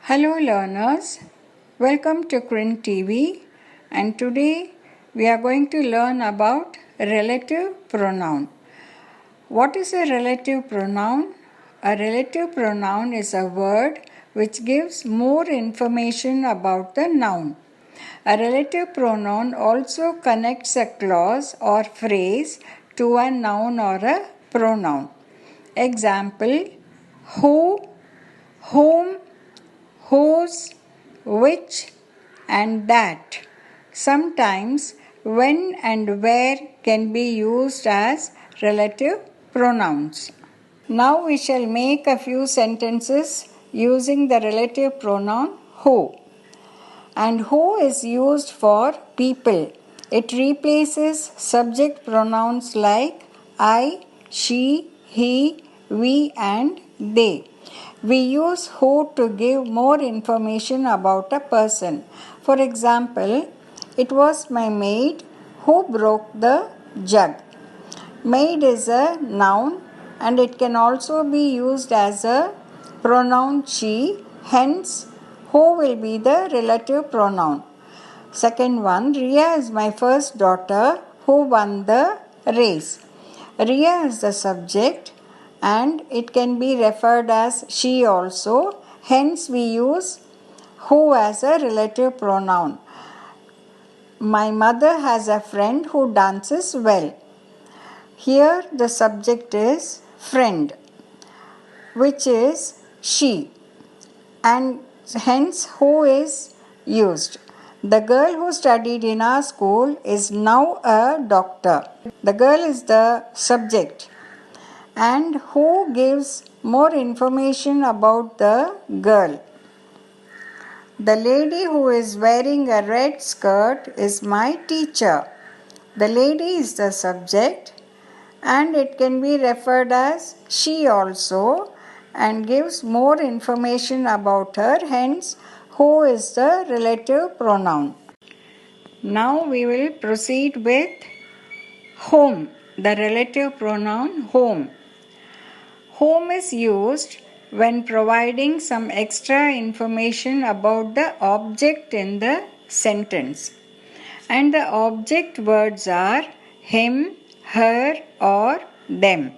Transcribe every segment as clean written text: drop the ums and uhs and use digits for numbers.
Hello learners, welcome to Crin TV, and today we are going to learn about relative pronoun. What is a relative pronoun? A relative pronoun is a word which gives more information about the noun. A relative pronoun also connects a clause or phrase to a noun or a pronoun. Example: who, whom, whose, which, and that. Sometimes when and where can be used as relative pronouns. Now we shall make a few sentences using the relative pronoun who. And who is used for people. It replaces subject pronouns like I, she, he, we, and they. We use who to give more information about a person. For example, it was my maid who broke the jug. Maid is a noun and it can also be used as a pronoun she, hence who will be the relative pronoun. Second one, Ria is my first daughter who won the race. Ria is the subject and it can be referred as she also, hence we use who as a relative pronoun. My mother has a friend who dances well. Here the subject is friend, which is she, and hence who is used. The girl who studied in our school is now a doctor. The girl is the subject, and who gives more information about the girl. The lady who is wearing a red skirt is my teacher. The lady is the subject and it can be referred as she also and gives more information about her, hence who is the relative pronoun. Now we will proceed with whom, the relative pronoun whom. Whom is used when providing some extra information about the object in the sentence. And the object words are him, her, or them.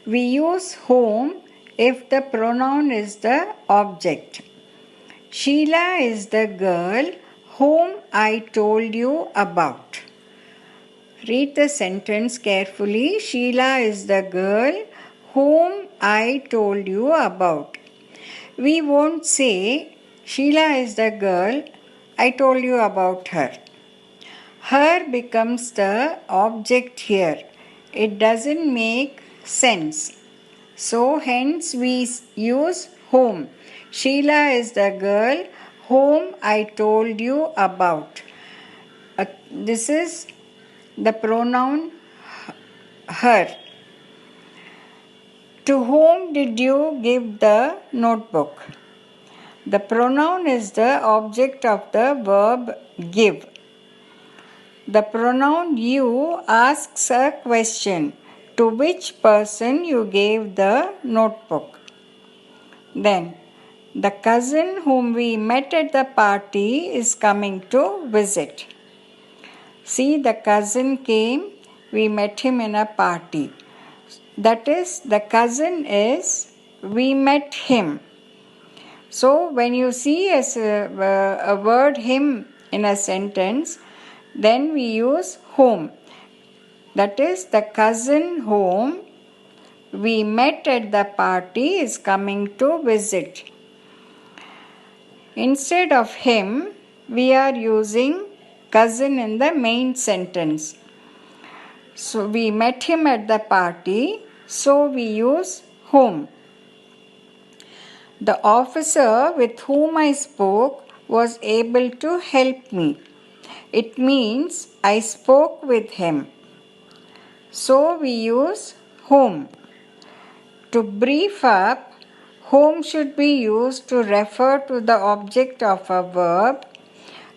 We use whom if the pronoun is the object. Sheila is the girl whom I told you about. Read the sentence carefully. Sheila is the girl whom I told you about. We won't say Sheila is the girl I told you about her. Her becomes the object here. It doesn't make sense. So hence we use whom. Sheila is the girl whom I told you about. This is the pronoun her. To whom did you give the notebook? The pronoun is the object of the verb give. The pronoun you asks a question. To which person you gave the notebook? Then, the cousin whom we met at the party is coming to visit. See, the cousin came, we met him in a party. That is, the cousin is, we met him. So, when you see a word him in a sentence, then we use whom. That is, the cousin whom we met at the party is coming to visit. Instead of him, we are using cousin in the main sentence. So we met him at the party, so we use whom. The officer with whom I spoke was able to help me. It means I spoke with him. So we use whom. To brief up, whom should be used to refer to the object of a verb.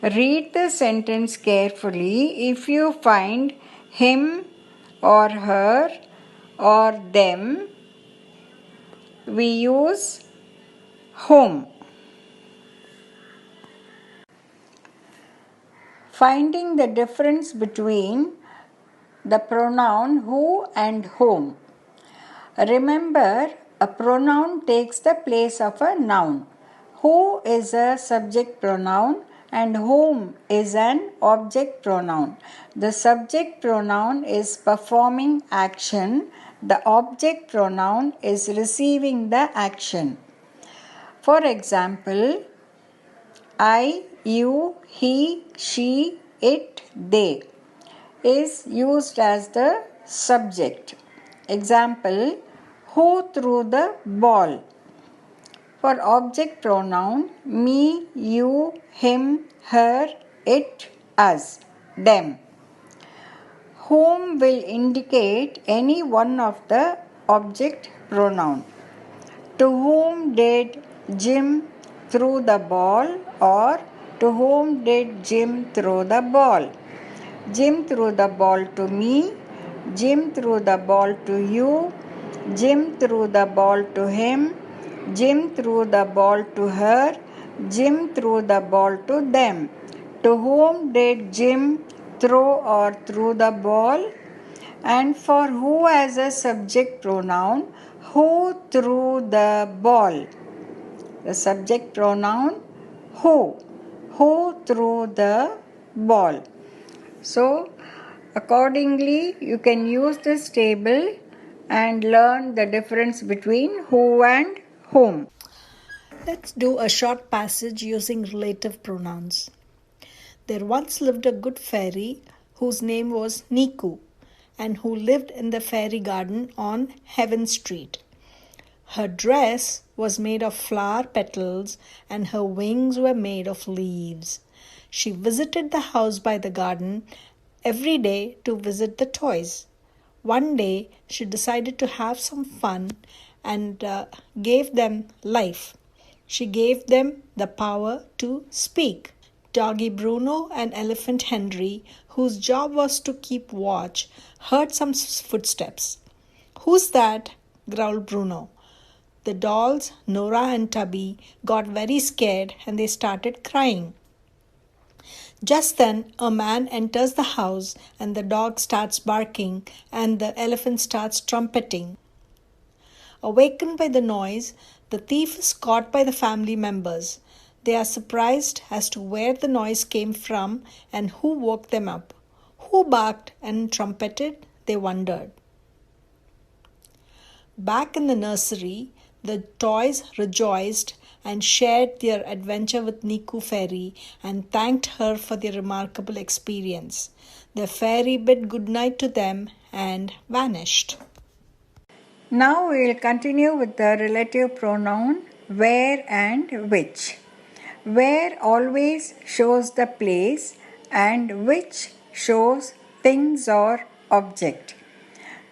Read the sentence carefully. If you find him or her or them, we use whom. Finding the difference between the pronoun who and whom. Remember, a pronoun takes the place of a noun. Who is a subject pronoun and whom is an object pronoun. The subject pronoun is performing action. The object pronoun is receiving the action. For example, I, you, he, she, it, they is used as the subject. Example, who threw the ball? For object pronoun, me, you, him, her, it, us, them. Whom will indicate any one of the object pronoun. To whom did Jim throw the ball, or to whom did Jim throw the ball? Jim threw the ball to me. Jim threw the ball to you. Jim threw the ball to him. Jim threw the ball to her. Jim threw the ball to them. To whom did Jim throw or threw the ball? And for who as a subject pronoun, who threw the ball? The subject pronoun who. Who threw the ball? So, accordingly, you can use this table and learn the difference between who and whom. Let's do a short passage using relative pronouns. There once lived a good fairy whose name was Niku and who lived in the fairy garden on Heaven Street. Her dress was made of flower petals and her wings were made of leaves. She visited the house by the garden every day to visit the toys. One day she decided to have some fun and gave them life. She gave them the power to speak. Doggy Bruno and Elephant Henry, whose job was to keep watch, heard some footsteps. "Who's that?" growled Bruno. The dolls, Nora and Tubby, got very scared and they started crying. Just then, a man enters the house and the dog starts barking and the elephant starts trumpeting. Awakened by the noise, the thief is caught by the family members. They are surprised as to where the noise came from and who woke them up. Who barked and trumpeted, they wondered. Back in the nursery, the toys rejoiced and shared their adventure with Niku Fairy and thanked her for their remarkable experience. The fairy bid goodnight to them and vanished. Now we will continue with the relative pronoun where and which. Where always shows the place and which shows things or object.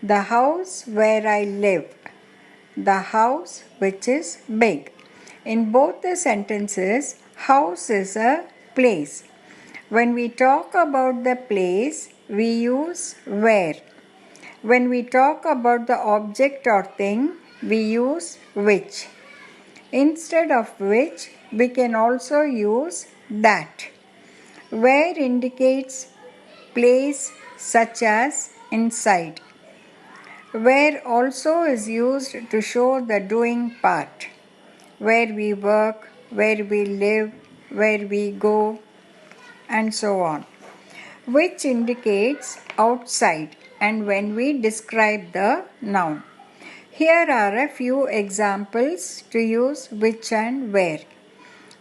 The house where I live. The house which is big. In both the sentences, house is a place. When we talk about the place, we use where. When we talk about the object or thing, we use which. Instead of which, we can also use that. Where indicates place such as inside. Where also is used to show the doing part. Where we work, where we live, where we go, and so on. Which indicates outside and when we describe the noun. Here are a few examples to use which and where.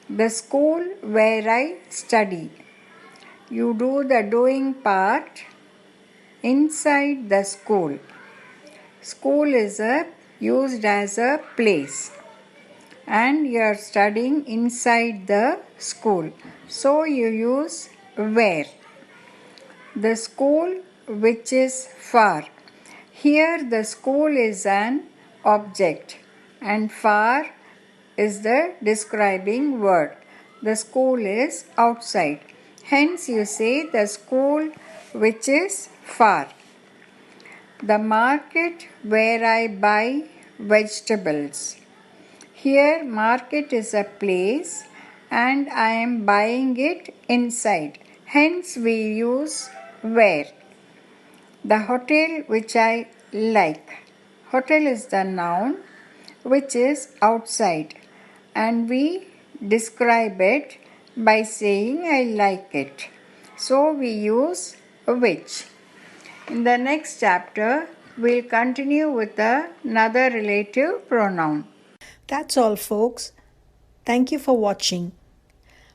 The school where I study. You do the doing part inside the school. School is used as a place and you are studying inside the school. So you use where. The school which is far. Here the school is an object and far is the describing word. The school is outside. Hence you say the school which is far. The market where I buy vegetables. Here market is a place and I am buying it inside. Hence we use where. The hotel which I like. Hotel is the noun which is outside, and we describe it by saying I like it. So we use which. In the next chapter, we'll continue with another relative pronoun. That's all, folks. Thank you for watching.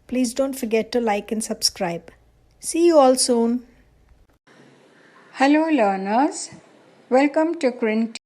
Please don't forget to like and subscribe. See you all soon. Hello learners, welcome to Crin